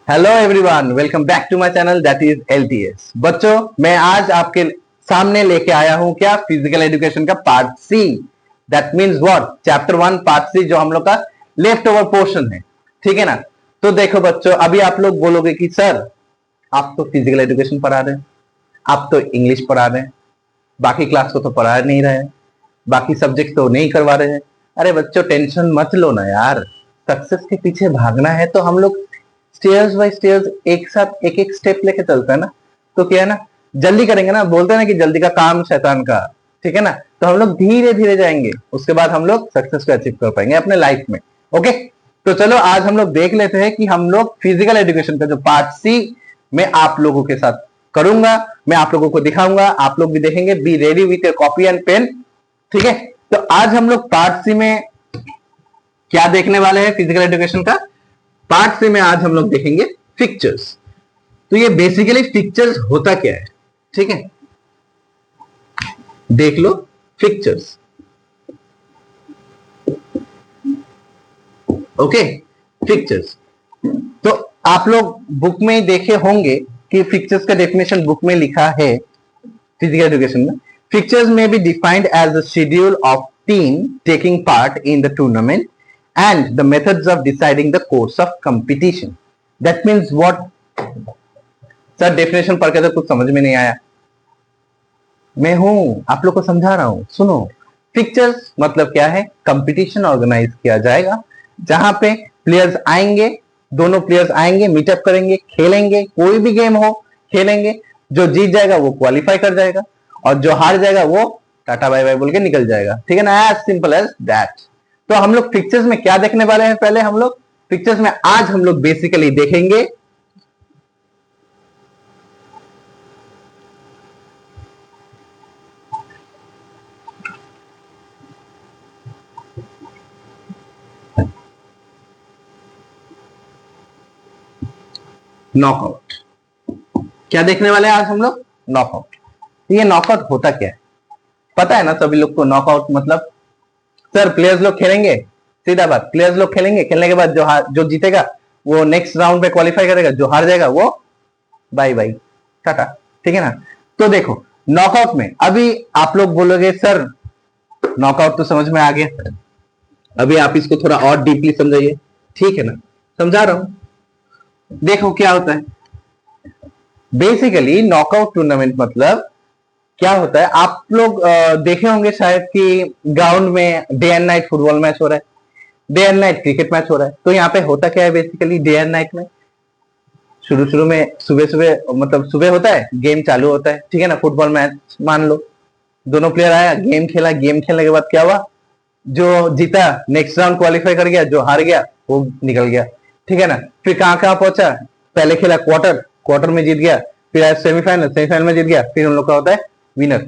Hello everyone, welcome back to my channel that is LTS. बच्चों, मैं आज आपके सामने लेके आया हूं क्या, फिजिकल एजुकेशन का part C. That means what, chapter 1 part C, जो हम लोग का लेफ्ट ओवर पोर्शन है। ठीक है ना। तो देखो बच्चों, अभी आप लोग बोलोगे कि सर आप तो फिजिकल एजुकेशन पढ़ा रहे हैं, आप तो इंग्लिश पढ़ा रहे हैं, बाकी क्लास को तो पढ़ा नहीं रहे हैं, बाकी सब्जेक्ट तो नहीं करवा रहे हैं। अरे बच्चों, टेंशन मत लो ना यार। सक्सेस के पीछे भागना है तो हम लोग स्टेयर्स बाय स्टेयर्स एक साथ एक एक स्टेप लेके चलता है ना। तो क्या है ना, जल्दी करेंगे ना, बोलते हैं ना कि जल्दी का काम शैतान का। ठीक है ना। तो हम लोग धीरे धीरे जाएंगे, उसके बाद हम लोग सक्सेस को अचीव कर पाएंगे अपने लाइफ में। ओके। तो चलो आज हम लोग देख लेते हैं कि हम लोग फिजिकल एजुकेशन का जो पार्ट सी में आप लोगों के साथ करूंगा, मैं आप लोगों को दिखाऊंगा, आप लोग भी देखेंगे। Be ready with your copy and pen. ठीक है। तो आज हम लोग पार्ट सी में क्या देखने वाले हैं, फिजिकल एजुकेशन का पार्ट सी में आज हम लोग देखेंगे पिक्चर्स। तो ये बेसिकली पिक्चर्स होता क्या है, ठीक है, देख लो पिक्चर्स। Okay, pictures. तो आप लोग बुक में देखे होंगे कि पिक्चर्स का डेफिनेशन बुक में लिखा है फिजिकल एजुकेशन में। Fixtures may be defined as the schedule of team taking part in the tournament and the methods of deciding the course of competition. That means what? Sir definition पढ़ के तो कुछ समझ में नहीं आया। मैं हूं आप लोग को समझा रहा हूं, सुनो। पिक्चर्स मतलब क्या है, कंपटीशन ऑर्गेनाइज किया जाएगा जहां पे प्लेयर्स आएंगे, दोनों प्लेयर्स आएंगे, मीटअप करेंगे, खेलेंगे, कोई भी गेम हो खेलेंगे। जो जीत जाएगा वो क्वालिफाई कर जाएगा और जो हार जाएगा वो टाटा बाय बाय बोल के निकल जाएगा। ठीक है ना, एज सिंपल एज दैट। तो हम लोग पिक्चर्स में क्या देखने वाले हैं, पहले हम लोग पिक्चर्स में आज हम लोग बेसिकली देखेंगे नॉकआउट। क्या देखने वाले हैं आज हम लोग, नॉकआउट। ये नॉकआउट होता क्या है, पता है ना सभी लोग को। नॉकआउट मतलब सर प्लेयर्स लोग खेलेंगे, सीधा बात, प्लेयर्स लोग खेलेंगे, खेलने के बाद जो जीतेगा वो नेक्स्ट राउंड पे क्वालिफाई करेगा, जो हार जाएगा वो बाय बाय टाटा। ठीक है ना। तो देखो नॉकआउट में अभी आप लोग बोलोगे सर नॉकआउट तो समझ में आ गया, अभी आप इसको थोड़ा और डीपली समझाइए। ठीक है ना, समझा रहा हूं। देखो क्या होता है, बेसिकली नॉकआउट टूर्नामेंट मतलब क्या होता है, आप लोग देखे होंगे शायद कि ग्राउंड में day and night football match हो रहा है, day and night cricket match हो रहा है। तो यहाँ पे होता क्या है, बेसिकली डे एंड नाइट में शुरू शुरू में सुबह सुबह मतलब सुबह होता है, गेम चालू होता है। ठीक है ना, फुटबॉल मैच मान लो, दोनों प्लेयर आया, गेम खेला, गेम खेलने के बाद क्या हुआ, जो जीता नेक्स्ट राउंड क्वालिफाई कर गया, जो हार गया वो निकल गया। ठीक है ना। फिर कहां कहां पहुंचा, पहले खेला क्वार्टर, क्वार्टर में जीत गया, फिर आया सेमीफाइनल, सेमीफाइनल में जीत गया, फिर उन लोग का होता है विनर।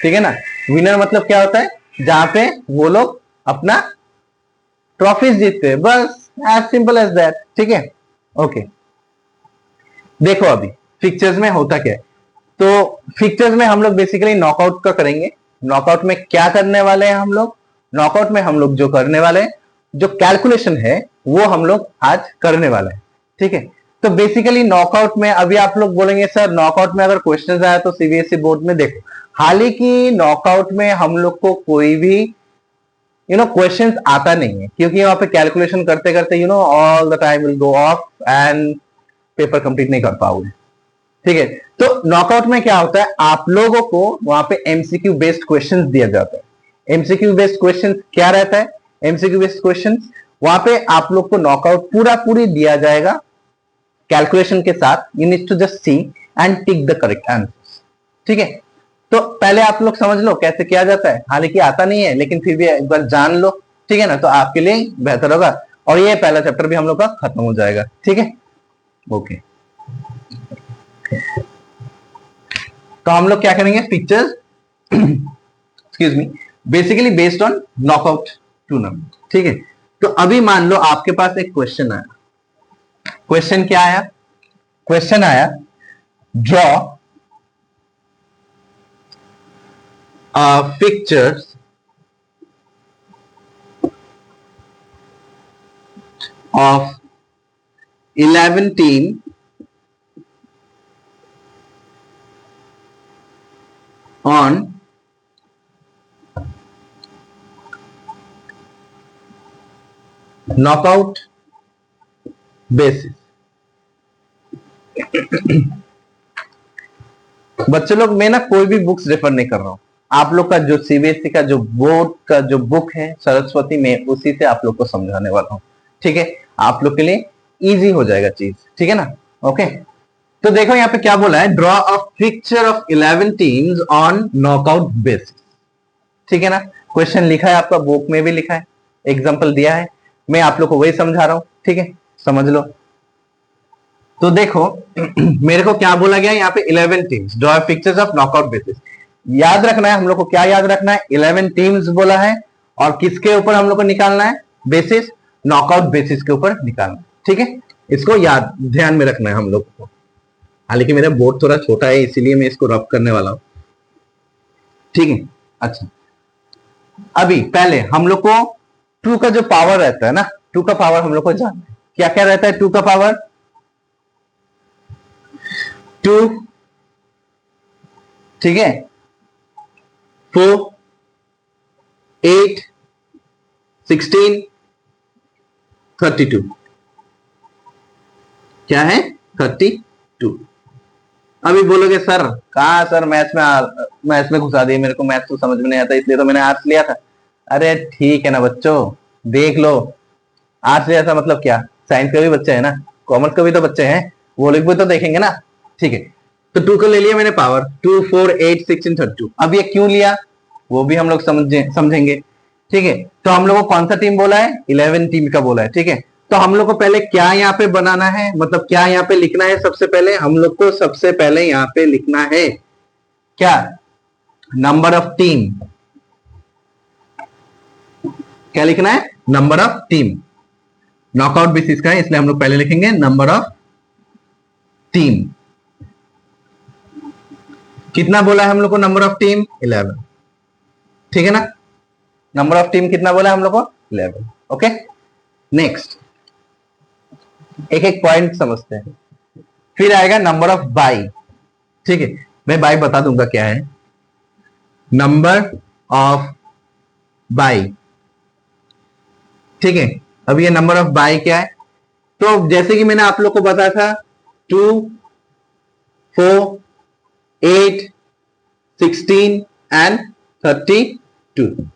ठीक है ना। विनर मतलब क्या होता है, जहां पे वो लोग अपना ट्रॉफीज जीतते हैं, बस एज सिंपल एज दैट। ठीक है। ओके। देखो अभी फिक्चर्स में होता क्या है, तो फिक्चर्स में हम लोग बेसिकली नॉकआउट का करेंगे। नॉकआउट में क्या करने वाले हैं हम लोग, नॉकआउट में हम लोग जो करने वाले हैं, जो कैलकुलेशन है वो हम लोग आज करने वाले हैं। ठीक है। तो बेसिकली नॉकआउट में अभी आप लोग बोलेंगे सर नॉकआउट में अगर क्वेश्चंस आया तो सीबीएसई बोर्ड में देखो, हालांकि नॉकआउट में हम लोग को कोई भी क्वेश्चंस आता नहीं है, क्योंकि वहां पे कैलकुलेशन करते करते all the time will go of and paper complete नहीं कर पाओगे। ठीक है। तो नॉकआउट में क्या होता है, आप लोगों को वहां पे एमसीक्यू बेस्ड क्वेश्चंस दिया जाता है। एमसीक्यू बेस्ड क्वेश्चंस क्या रहता है, एमसीक्यू बेस्ड क्वेश्चंस वहां पे आप लोग को नॉकआउट पूरा पूरी दिया जाएगा कैलकुलेशन के साथ। You need to just see and tick the correct answer. ठीक है। तो पहले आप लोग समझ लो कैसे किया जाता है, हालांकि आता नहीं है लेकिन फिर भी एक बार जान लो। ठीक है ना, तो आपके लिए बेहतर होगा और ये पहला चैप्टर भी हम लोग का खत्म हो जाएगा। ठीक है। ओके। तो हम लोग क्या करेंगे, pictures excuse me, basically based on knockout tournament. ठीक है। तो अभी मान लो आपके पास एक क्वेश्चन आया, क्वेश्चन क्या आया, क्वेश्चन आया draw pictures of 11 team on knockout basis. बच्चे लोग, मैं ना कोई भी बुक्स रेफर नहीं कर रहा हूं, आप लोग का जो सीबीएसई का जो बोर्ड का जो बुक है सरस्वती में, उसी से आप लोग को समझाने वाला हूं। ठीक है, आप लोग के लिए इजी हो जाएगा चीज। ठीक है ना? ओके, तो देखो यहाँ पे क्या बोला है, draw a picture of 11 teams on knockout basis. ठीक है ना? क्वेश्चन लिखा है, आपका बुक में भी लिखा है, एग्जाम्पल दिया है, मैं आप लोग को वही समझा रहा हूं। ठीक है, समझ लो। तो देखो मेरे को क्या बोला गया यहाँ पे, 11 teams, draw pictures of knockout basis. याद रखना है हम लोग को, क्या याद रखना है, 11 टीम्स बोला है, और किसके ऊपर हम लोग को निकालना है, बेसिस, नॉकआउट बेसिस के ऊपर निकालना है। ठीक है, इसको याद ध्यान में रखना है हम लोग को। हालांकि मेरा बोर्ड थोड़ा छोटा है, इसीलिए मैं इसको रब करने वाला हूं। ठीक है, अच्छा, अभी पहले हम लोग को 2 का जो पावर रहता है ना, 2 का पावर हम लोग को जानना है। क्या क्या रहता है 2 का पावर? 2, ठीक है, 4, 8, 16, 32। क्या है? 32। अभी बोलोगे सर, कहा सर मैथ्स में घुसा दिए, मेरे को मैथ्स तो समझ में नहीं आता, इसलिए तो मैंने आर्ट्स लिया था। अरे ठीक है ना बच्चों, देख लो, आर्ट्स लिया था मतलब क्या, साइंस के भी बच्चे हैं ना, कॉमर्स के भी तो बच्चे हैं, वो लोग भी तो देखेंगे ना। ठीक है, तो 2 को ले लिया मैंने पावर, 2, 4, 8, 16, 32। अब ये क्यों लिया वो भी हम लोग समझेंगे। ठीक है, तो हम लोग को कौन सा टीम बोला है, 11 टीम का बोला है। ठीक है, तो हम लोग को पहले क्या यहाँ पे बनाना है, मतलब क्या यहाँ पे लिखना है, सबसे पहले हम लोग को सबसे पहले यहाँ पे लिखना है क्या, नंबर ऑफ टीम। क्या लिखना है? Number of team. Knockout basis का है, इसलिए हम लोग पहले लिखेंगे नंबर ऑफ टीम। कितना बोला है हम लोग को नंबर ऑफ टीम? 11। ठीक है ना? नंबर ऑफ टीम कितना बोला है हम लोग को? 11। ओके, नेक्स्ट एक एक पॉइंट समझते हैं, फिर आएगा नंबर ऑफ बाई। ठीक है, मैं बाई बता दूंगा क्या है, नंबर ऑफ बाई। ठीक है, अब ये नंबर ऑफ बाई क्या है, तो जैसे कि मैंने आप लोग को बताया था, 2, 4, 8, 16 एंड 32।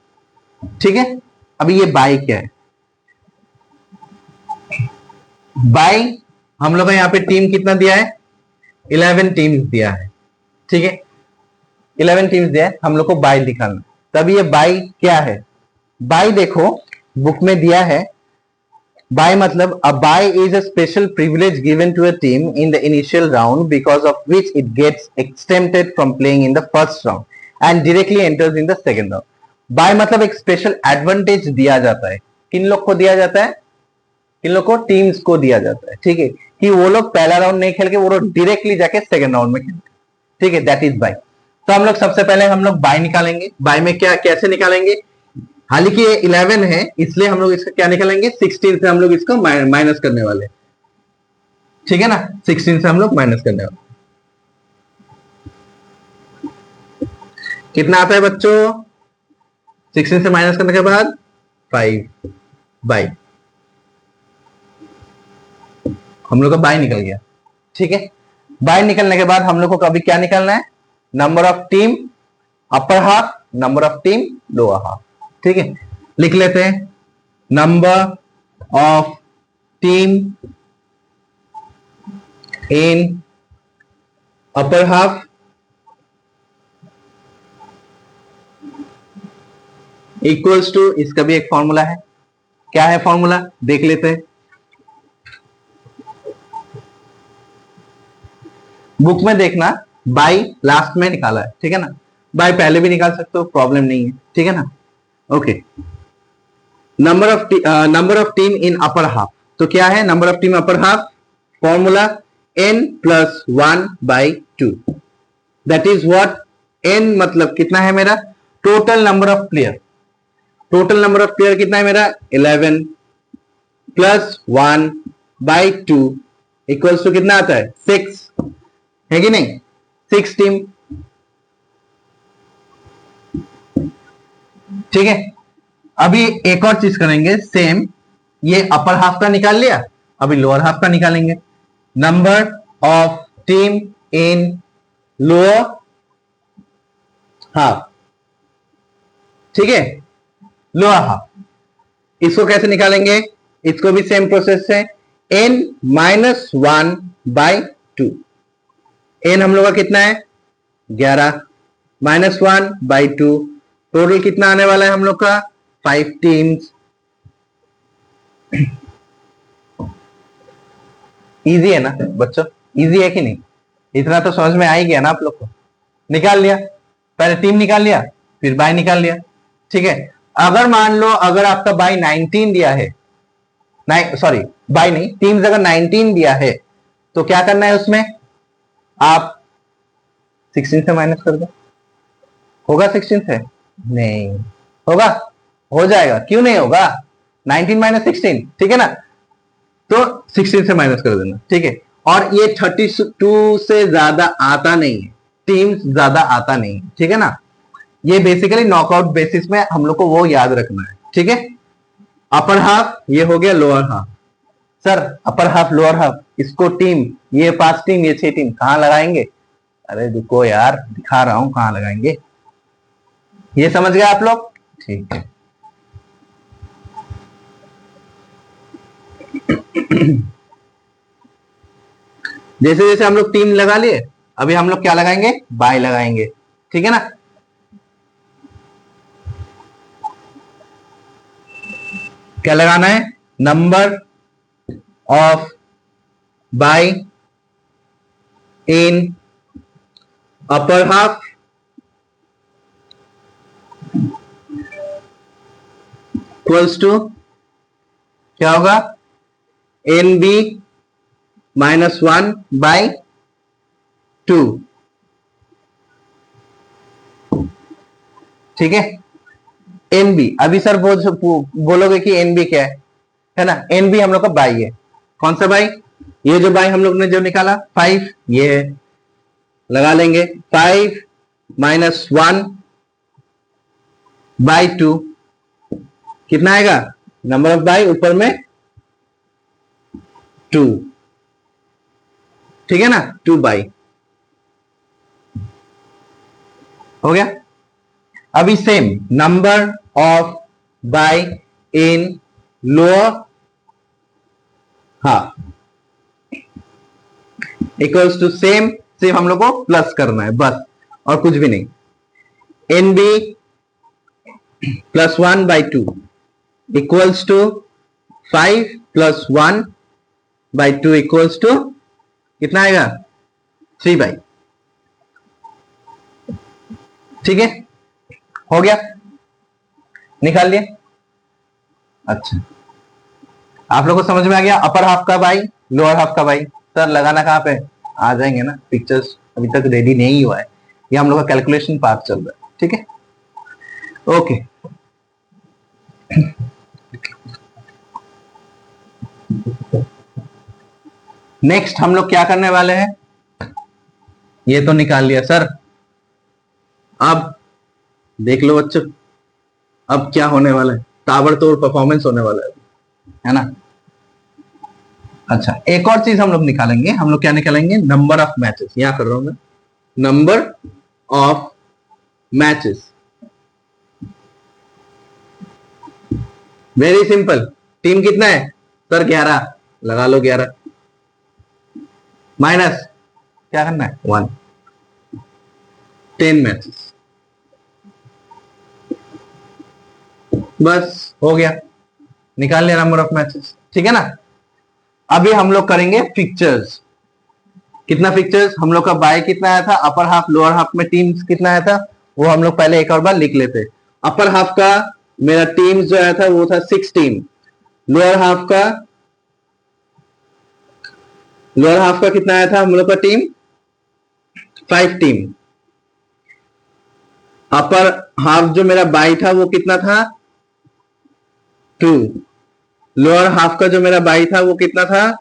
ठीक है, अभी ये बाई क्या है, बाई हम लोग का यहाँ पे टीम कितना दिया है, 11 टीम्स दिया है। ठीक है, 11 टीम्स दिया है, हम लोग को बाई दिखाना। तब ये बाई क्या है, बाई देखो बुक में दिया है, बाई मतलब uh bye is a special privilege given to a team in the initial round because of which it gets exempted from playing in the first round and directly enters in the second round. Bye मतलब एक special advantage दिया जाता है, किन लोग को दिया जाता है, किन लोग को, टीम्स को दिया जाता है। ठीक है, कि वो लोग पहला राउंड नहीं खेल के वो लोग डायरेक्टली जाके सेकंड राउंड में खेलते। ठीक है, दैट इज बाई। तो हम लोग सबसे पहले हम लोग बाई निकालेंगे। बाई में क्या कैसे निकालेंगे, हालांकि ये 11 है इसलिए हम लोग इसका क्या निकालेंगे, 16 से हम लोग इसको माइनस करने वाले। ठीक है ना, 16 से हम लोग माइनस करने वाले। कितना आता है बच्चों, 16 से माइनस करने के बाद 5 बाई, हम लोग का बाई निकल गया। ठीक है, बाई निकलने के बाद हम लोग को कभी क्या निकालना है, number of team upper half, number of team lower half. ठीक है, लिख लेते हैं, number of team in upper half equals to, इसका भी एक फॉर्मूला है, क्या है फॉर्मूला देख लेते हैं, बुक में देखना, बाई लास्ट में निकाला है। ठीक है ना, बाई पहले भी निकाल सकते हो, प्रॉब्लम नहीं है। ठीक है ना, okay, number of team in upper half, तो क्या है number of team upper half, formula n plus 1 by 2, that is what, n मतलब कितना है मेरा, total number of player, total number of player कितना है मेरा 11 प्लस 1 बाई 2 इक्वल्स टू कितना आता है 6, है कि नहीं, 6 टीम। ठीक है, अभी एक और चीज करेंगे सेम, ये अपर हाफ का निकाल लिया, अभी लोअर हाफ का निकालेंगे। Number of team in lower half, ठीक है, लोअर हाफ, इसको कैसे निकालेंगे, इसको भी सेम प्रोसेस है, n माइनस 1/2। n हम लोग का कितना है 11, -1/2, टोटल कितना आने वाला है हम लोग का 5 टीम्स। इजी है ना बच्चों, इजी है कि नहीं, इतना तो समझ में आ ही गया ना आप लोग को। निकाल लिया, पहले टीम निकाल लिया, फिर बाय निकाल लिया, ठीक है। अगर मान लो अगर आपका बाय 19 दिया है, सॉरी बाय नहीं, टीम्स अगर 19 दिया है तो क्या करना है उसमें, आप 16 से माइनस कर दो। होगा 16 से? नहीं होगा, हो जाएगा, क्यों नहीं होगा, 19 माइनस 16, ठीक है ना, तो 16 से माइनस कर देना, ठीक है। और ये 32 से ज्यादा आता नहीं है, टीम्स ज्यादा आता नहीं है, ठीक है ना। ये बेसिकली नॉकआउट बेसिस में हम लोग को वो याद रखना है, ठीक है। अपर हाफ ये हो गया, lower half, sir upper half lower half, इसको टीम, ये 5 टीम ये 6 टीम कहां लगाएंगे, अरे रुको यार दिखा रहा हूं कहां लगाएंगे, ये समझ गए आप लोग, ठीक है। जैसे जैसे हम लोग टीम लगा लिए, अभी हम लोग क्या लगाएंगे, बाय लगाएंगे, ठीक है ना। क्या लगाना है, number of bye in upper half equals to क्या होगा, एन बी -1/2, ठीक है। एन बी, अभी सर बोलोगे कि एन बी क्या है ना, एन बी हम लोग का बाई है, कौन सा बाई, ये जो बाई हम लोग ने जो निकाला 5, ये है, लगा लेंगे 5 -1/2 कितना आएगा, नंबर ऑफ बाई ऊपर में 2, ठीक है ना, 2 बाई हो गया। अभी same number of bye in lower half equals to same हम लोग को प्लस करना है बस, और कुछ भी नहीं, N B +1/2 equals to 5 +1/2 equals to कितना आएगा 3 बाई, ठीक है, हो गया, निकाल लिए। अच्छा आप लोगों को समझ में आ गया, अपर हाफ का बाई लोअर हाफ का बाई, सर लगाना कहां पे, आ जाएंगे ना, पिक्चर्स अभी तक रेडी नहीं हुआ है, ये हम लोग का कैलकुलेशन पार्ट चल रहा है, ठीक है, ओके। नेक्स्ट हम लोग क्या करने वाले हैं, ये तो निकाल लिया सर, अब देख लो बच्चों, अब क्या होने वाला है, ताबड़तोड़ परफॉर्मेंस होने वाला है ना। अच्छा एक और चीज हम लोग निकालेंगे, हम लोग क्या निकालेंगे, नंबर ऑफ मैचेस, यहां कर रहा हूं मैं, number of matches, very simple, team कितना है सर 11, लगा लो 11, माइनस क्या करना है 1, 10 मैचेस, बस हो गया, निकाल लिया नंबर ऑफ मैचेस, ठीक है ना। अभी हम लोग करेंगे फिक्चर्स, कितना फिक्चर्स, हम लोग का बाय कितना आया था, अपर हाफ लोअर हाफ में टीम्स कितना आया था, वो हम लोग पहले एक और बार लिख लेते। अपर हाफ का मेरा टीम्स जो आया था वो था 6 टीम, लोअर हाफ का कितना आया था हम लोग का टीम 5 टीम, अपर हाफ जो मेरा बाई था वो कितना था 2, लोअर हाफ का जो मेरा बाई था वो कितना था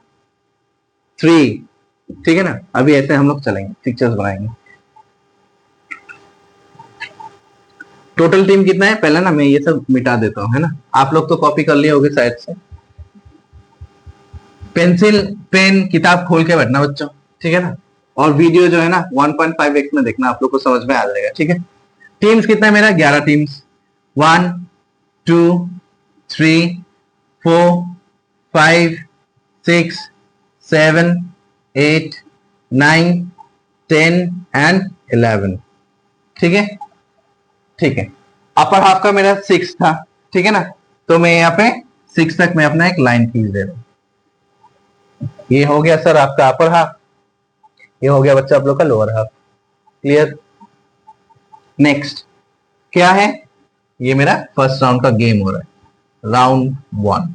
3, ठीक है ना। अभी ऐसे हम लोग चलेंगे, पिक्चर्स बनाएंगे, टोटल टीम कितना है, पहले ना मैं ये सब मिटा देता हूँ, है ना। आप लोग तो कॉपी कर लिए होगे शायद से। पेंसिल पेन किताब खोल के बैठना बच्चों, ठीक है ना। और वीडियो जो है ना 1.5x में देखना, आप लोग को समझ में आ जाएगा, ठीक है। टीम्स कितना है मेरा, 11 टीम्स। 1 2 3 4 5 6 7 8 9 10 एंड 11, ठीक है। ठीक है, अपर हाफ का मेरा 6 था, ठीक है ना। तो मैं यहाँ पे 6 तक मैं अपना एक लाइन खींच दे रहा हूं। ये हो गया सर आपका अपर हाफ, ये हो गया बच्चा आप लोग का लोअर हाफ। क्लियर। नेक्स्ट क्या है, ये मेरा फर्स्ट राउंड का गेम हो रहा है, राउंड 1,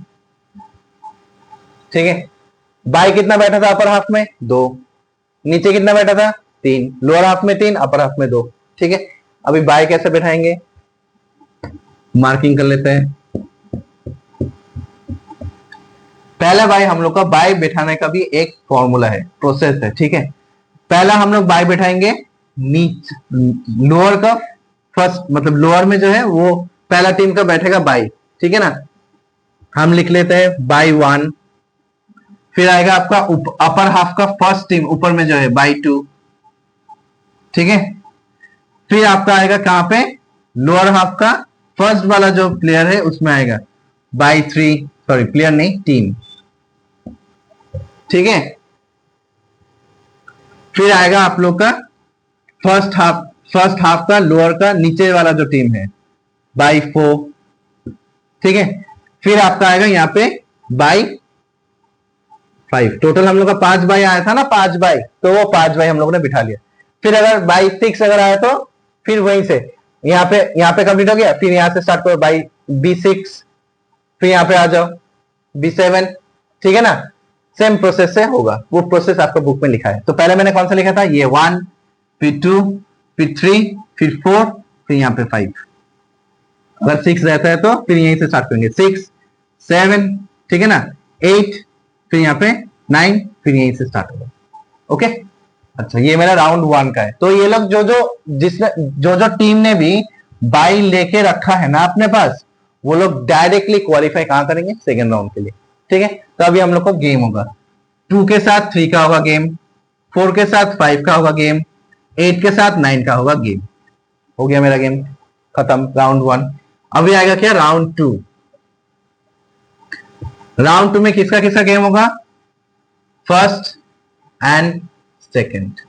ठीक है। बाई कितना बैठा था अपर हाफ में, 2। नीचे कितना बैठा था, 3। लोअर हाफ में 3, अपर हाफ में 2, ठीक है। अभी बाई कैसे बैठाएंगे, मार्किंग कर लेते हैं। पहला बाई हम लोग का बाई बैठाने का भी एक फॉर्मूला है, प्रोसेस है, ठीक है। पहला हम लोग बाई बैठाएंगे नीचे, लोअर का फर्स्ट, मतलब लोअर में जो है वो पहला टीम का बैठेगा बाई, ठीक है ना। हम लिख लेते हैं बाई 1। फिर आएगा आपका अपर हाफ का फर्स्ट टीम ऊपर में जो है बाई 2, ठीक है। फिर आपका आएगा कहां पे, लोअर हाफ का फर्स्ट वाला जो प्लेयर है उसमें आएगा बाई 3, सॉरी प्लेयर नहीं टीम, ठीक है। फिर आएगा आप लोग का फर्स्ट हाफ का लोअर का नीचे वाला जो टीम है बाई 4, ठीक है। फिर आपका आएगा यहाँ पे बाई 5। टोटल हम लोग का 5 बाई आया था ना, 5 बाई, तो वो 5 बाई हम लोगों ने बिठा लिया। फिर अगर बाई 6 अगर आया तो फिर वहीं से यहाँ पे कंप्लीट हो गया। फिर यहां से स्टार्ट करो बाई B6, फिर यहाँ पे आ जाओ B7, ठीक है ना। सेम प्रोसेस से होगा, वो प्रोसेस आपका बुक में लिखा है। तो पहले मैंने कौन सा लिखा था, ये 1, फिर 2, फिर 3, फिर 4, फिर यहाँ पे 5। अगर 6 रहता है तो फिर यहीं से स्टार्ट करेंगे, 6 7, ठीक है ना, 8, फिर यहाँ पे 9, फिर यहीं से स्टार्ट होगा। ओके, अच्छा ये मेरा राउंड 1 का है। तो ये लोग जो टीम ने भी बाई लेके रखा है ना अपने पास, वो लोग डायरेक्टली क्वालिफाई कहां करेंगे, सेकेंड राउंड के लिए, ठीक है। तो अभी हम लोग को गेम होगा, 2 के साथ 3 का होगा गेम, 4 के साथ 5 का होगा गेम, 8 के साथ 9 का होगा गेम। हो गया मेरा गेम खत्म, राउंड 1। अभी आएगा क्या, राउंड 2। राउंड 2 में किसका किसका गेम होगा, फर्स्ट एंड सेकेंड।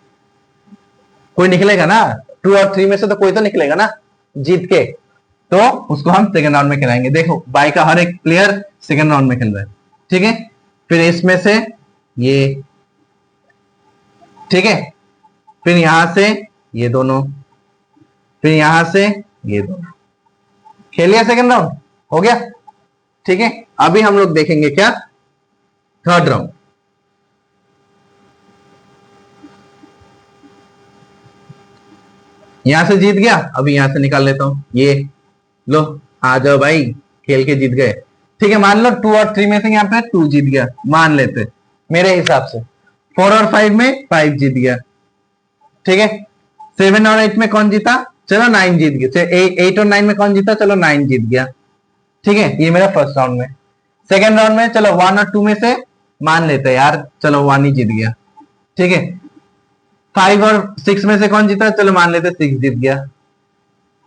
कोई निकलेगा ना, 2 और 3 में से तो कोई तो निकलेगा ना जीत के, तो उसको हम सेकेंड राउंड में खिलाएंगे। देखो बाई का हर एक प्लेयर सेकेंड राउंड में खेल रहा है, ठीक है। फिर इसमें से ये, ठीक है, फिर यहां से ये दोनों, फिर यहां से ये दोनों, खेल लिया सेकेंड राउंड, हो गया, ठीक है। अभी हम लोग देखेंगे क्या, थर्ड राउंड। यहां से जीत गया, अभी यहां से निकाल लेता हूं, ये लो आ जाओ भाई, खेल के जीत गए, ठीक है। मान लो 2 और 3 में से यहाँ पे 2 जीत गया, मान लेते मेरे हिसाब से। 4 और 5 में 5 जीत गया, ठीक है। 7 और 8 में कौन जीता, चलो 9 जीत गया। 8 और 9 में कौन जीता, चलो 9 जीत गया, ठीक है। ये मेरा फर्स्ट राउंड में। सेकेंड राउंड में चलो 1 और 2 में से मान लेते हैं यार, चलो 1 ही जीत गया, ठीक है। 5 और 6 में से कौन जीता, चलो मान लेते 6 जीत गया।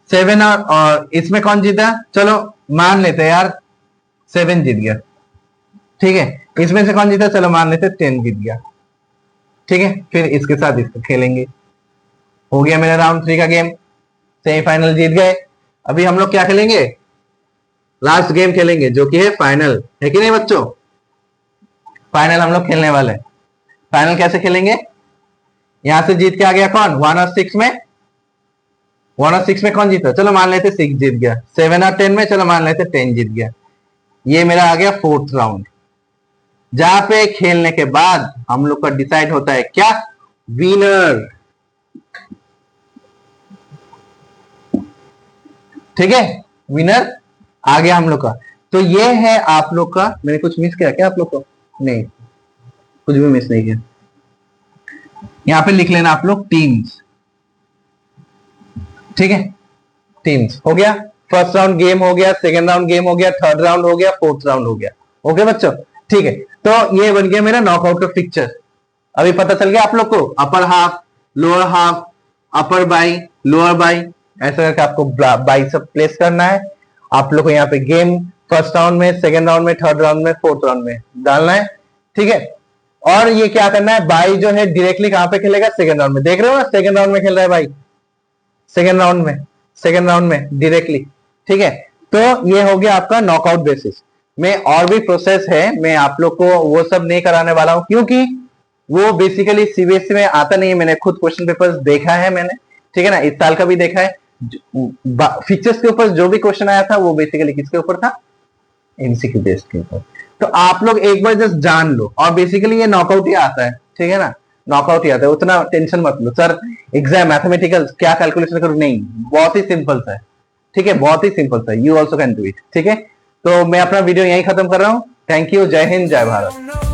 7 और इसमें कौन जीता, चलो मान लेते यार 7 जीत गया, ठीक है। इसमें से कौन जीता, चलो मान लेते 10 जीत गया, ठीक है। फिर इसके साथ इसको खेलेंगे। हो गया मेरा राउंड 3 का गेम, सेमीफाइनल जीत गए। अभी हम लोग क्या खेलेंगे, लास्ट गेम खेलेंगे जो कि है फाइनल, है कि नहीं बच्चों। फाइनल हम लोग खेलने वाले हैं। फाइनल कैसे खेलेंगे, यहां से जीत के आ गया कौन, 1 और 6 में। 1 और 6 में कौन जीता, चलो मान लेते 6 जीत गया। 7 और 10 में चलो मान लेते 10 जीत गया। ये मेरा आ गया फोर्थ राउंड, जहां पे खेलने के बाद हम लोग का डिसाइड होता है क्या, विनर, ठीक है। विनर आ गया हम लोग का। तो ये है आप लोग का, मैंने कुछ मिस किया क्या आप लोग को, नहीं कुछ भी मिस नहीं किया। यहां पे लिख लेना आप लोग टीम्स, ठीक है। टीम्स हो गया। फर्स्ट राउंड गेम हो गया, सेकेंड राउंड गेम हो गया, थर्ड राउंड हो गया, फोर्थ राउंड हो गया। ओके बच्चों, ठीक है। तो ये बन गया मेरा नॉकआउट का पिक्चर। अभी पता चल गया आप लोग को, upper half, lower half, upper by, lower by, ऐसा करके आपको बाई सब प्लेस करना है। आप लोग को यहाँ पे गेम फर्स्ट राउंड में, सेकेंड राउंड में, थर्ड राउंड में, फोर्थ राउंड में डालना है, ठीक है। और ये क्या करना है, बाई जो है डायरेक्टली कहां पे खेलेगा, सेकेंड राउंड में। देख रहे हो ना, सेकेंड राउंड में खेल रहा है बाई, सेकेंड राउंड में डायरेक्टली, ठीक है। तो ये हो गया आपका नॉकआउट बेसिस में। और भी प्रोसेस है, मैं आप लोग को वो सब नहीं कराने वाला हूं, क्योंकि वो बेसिकली सीबीएसई में आता नहीं है। मैंने खुद क्वेश्चन पेपर्स देखा है मैंने, ठीक है ना, इस साल का भी देखा है। फीचर्स के ऊपर जो भी क्वेश्चन आया था वो बेसिकली किसके ऊपर था, एमसीक्यू बेस्ड के ऊपर। तो आप लोग एक बार जस्ट जान लो, और बेसिकली ये नॉकआउट ही आता है, ठीक है ना, नॉकआउट ही आता है। उतना टेंशन मत लो सर एग्जाम मैथमेटिकल क्या कैलकुलेशन करूं, नहीं, बहुत ही सिंपल सा है, ठीक है, बहुत ही सिंपल सा है। You also can do it, ठीक है। तो मैं अपना वीडियो यहीं खत्म कर रहा हूं। थैंक यू, जय हिंद, जय भारत।